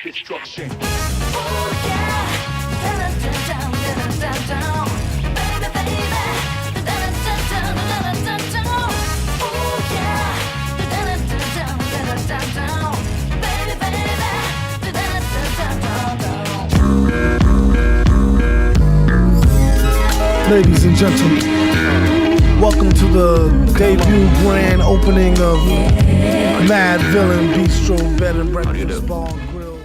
Destruction. Ladies and gentlemen, welcome to the debut grand opening of Mad Villain Bistro Bed and Breakfast Bar Grill.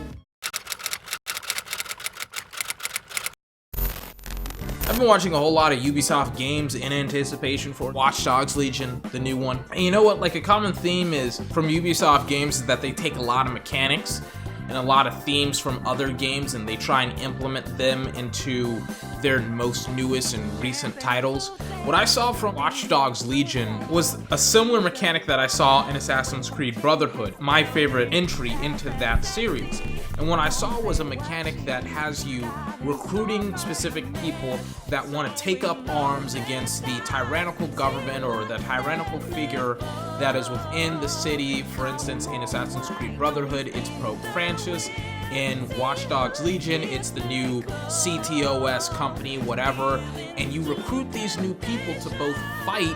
I've been watching a whole lot of Ubisoft games in anticipation for Watch Dogs Legion, the new one. And you know what, like a common theme is from Ubisoft games is that they take a lot of mechanics and a lot of themes from other games and they try and implement them into their most newest and recent titles. What I saw from Watch Dogs Legion was a similar mechanic that I saw in Assassin's Creed Brotherhood, my favorite entry into that series. And what I saw was a mechanic that has you recruiting specific people that want to take up arms against the tyrannical government or the tyrannical figure that is within the city. For instance, in Assassin's Creed Brotherhood, it's Pope Francis. In Watch Dogs Legion, it's the new CTOS company, whatever. And you recruit these new people to both fight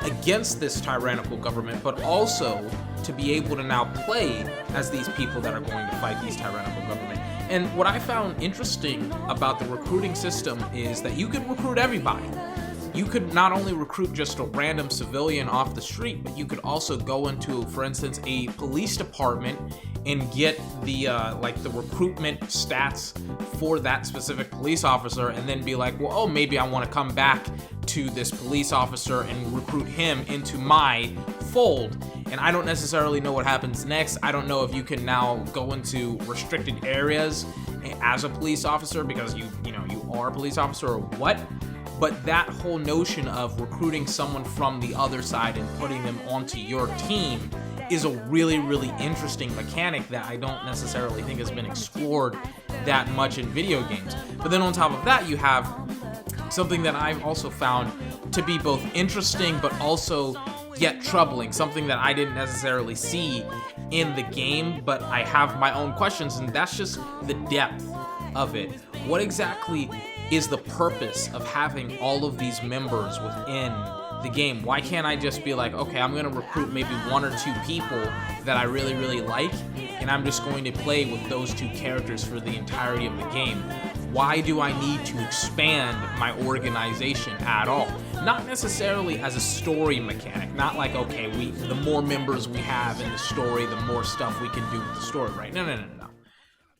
against this tyrannical government, but also to be able to now play as these people that are going to fight these tyrannical government. And what I found interesting about the recruiting system is that you could recruit everybody. You could not only recruit just a random civilian off the street, but you could also go into, for instance, a police department and get the the recruitment stats for that specific police officer, and then be like, well, oh, maybe I want to come back to this police officer and recruit him into my fold. And I don't necessarily know what happens next. I don't know if you can now go into restricted areas as a police officer because you are a police officer or what. But that whole notion of recruiting someone from the other side and putting them onto your team is a really, really interesting mechanic that I don't necessarily think has been explored that much in video games. But then on top of that, you have something that I've also found to be both interesting but also yet troubling, something that I didn't necessarily see in the game, but I have my own questions, and that's just the depth of it. What exactly is the purpose of having all of these members within the game? Why can't I just be like, okay, I'm gonna recruit maybe one or two people that I really, really like, and I'm just going to play with those two characters for the entirety of the game? Why do I need to expand my organization at all? Not necessarily as a story mechanic, not like, okay, the more members we have in the story, the more stuff we can do with the story, right? No.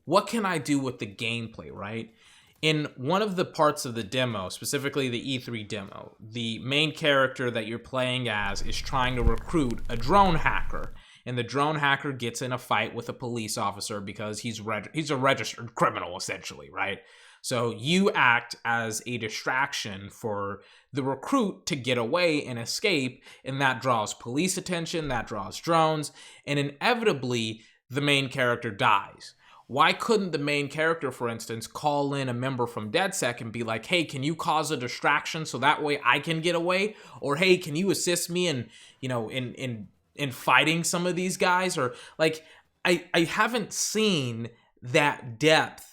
What can I do with the gameplay, right? In one of the parts of the demo, specifically the E3 demo, the main character that you're playing as is trying to recruit a drone hacker, and the drone hacker gets in a fight with a police officer because he's a registered criminal, essentially, right? So you act as a distraction for the recruit to get away and escape, and that draws police attention, that draws drones, and inevitably the main character dies. Why couldn't the main character, for instance, call in a member from DedSec and be like, hey, can you cause a distraction so that way I can get away? Or, hey, can you assist me in fighting some of these guys? Or, like, I haven't seen that depth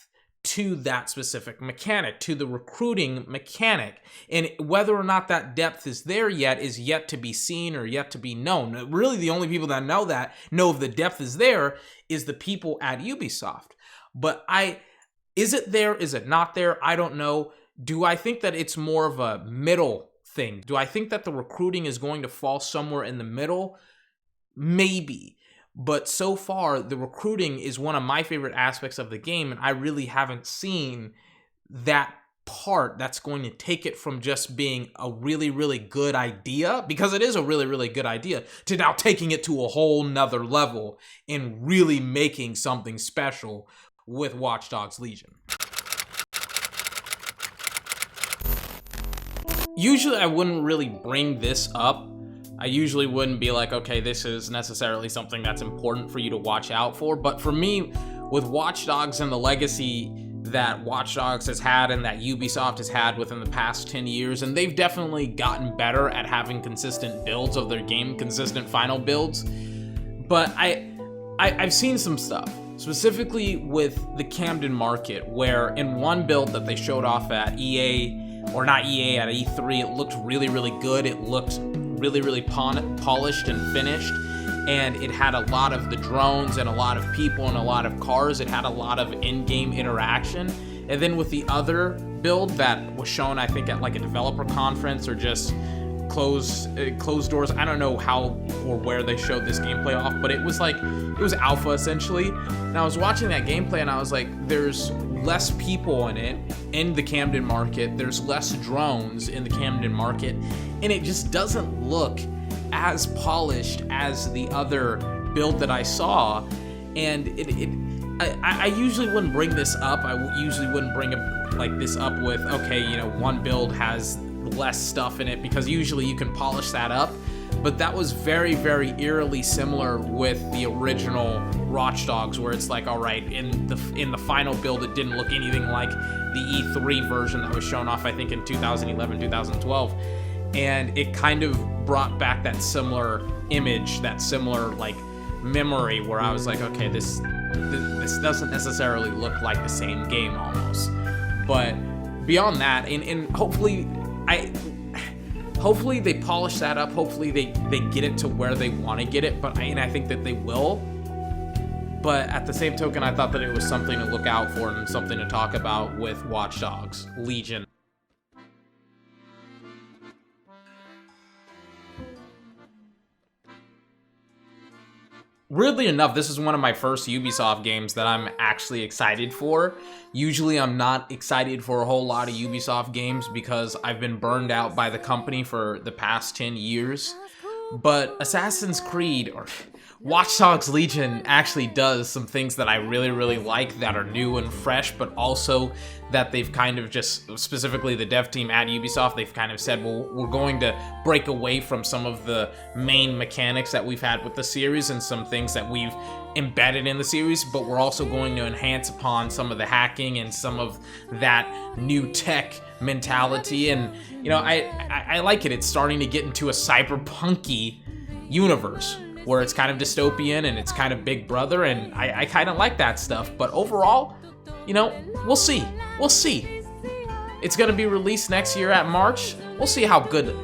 to that specific mechanic, to the recruiting mechanic. And whether or not that depth is there yet is yet to be seen or yet to be known. Really, the only people that know if the depth is there is the people at Ubisoft. But is it there? Is it not there? I don't know. Do I think that it's more of a middle thing? Do I think that the recruiting is going to fall somewhere in the middle? Maybe. But so far, the recruiting is one of my favorite aspects of the game, and I really haven't seen that part that's going to take it from just being a really, really good idea, because it is a really, really good idea, to now taking it to a whole nother level and really making something special with Watch Dogs Legion. Usually I wouldn't really bring this up. I usually wouldn't be like, okay, this is necessarily something that's important for you to watch out for. But for me, with Watch Dogs and the legacy that Watch Dogs has had and that Ubisoft has had within the past 10 years, and they've definitely gotten better at having consistent builds of their game, consistent final builds. But I've seen some stuff, specifically with the Camden Market, where in one build that they showed off at EA, or not EA, at E3, it looked really, really good. It looked really, really polished and finished, and it had a lot of the drones and a lot of people and a lot of cars. It had a lot of in-game interaction. And then with the other build that was shown, I think at like a developer conference or just closed doors, I don't know how or where they showed this gameplay off, but it was alpha essentially. And I was watching that gameplay and I was like, there's less people in it in the Camden Market, there's less drones in the Camden Market, and it just doesn't look as polished as the other build that I saw. And I usually wouldn't bring this up. I usually wouldn't bring this up with, okay, you know, one build has less stuff in it, because usually you can polish that up. But that was very, very eerily similar with the original Watch Dogs, where it's like, all right, in the final build, it didn't look anything like the E3 version that was shown off, I think, in 2011, 2012. And it kind of brought back that similar image, that similar like memory, where I was like, okay, this doesn't necessarily look like the same game almost. But beyond that, and hopefully they polish that up. Hopefully they get it to where they want to get it. But I think that they will. But at the same token, I thought that it was something to look out for and something to talk about with Watch Dogs Legion. Weirdly enough, this is one of my first Ubisoft games that I'm actually excited for. Usually I'm not excited for a whole lot of Ubisoft games because I've been burned out by the company for the past 10 years. But Assassin's Creed, or Watch Dogs Legion, actually does some things that I really, really like, that are new and fresh, but also that they've kind of just, specifically the dev team at Ubisoft, they've kind of said, well, we're going to break away from some of the main mechanics that we've had with the series and some things that we've embedded in the series, but we're also going to enhance upon some of the hacking and some of that new tech mentality. And, you know, I like it. It's starting to get into a cyberpunky universe where it's kind of dystopian and it's kind of Big Brother, and I kind of like that stuff. But overall, you know, we'll see. We'll see. It's going to be released next year at March. We'll see how good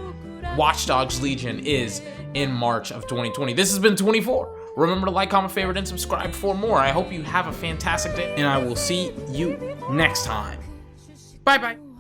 Watch Dogs Legion is in March of 2020. This has been 24. Remember to like, comment, favorite, and subscribe for more. I hope you have a fantastic day, and I will see you next time. Bye-bye.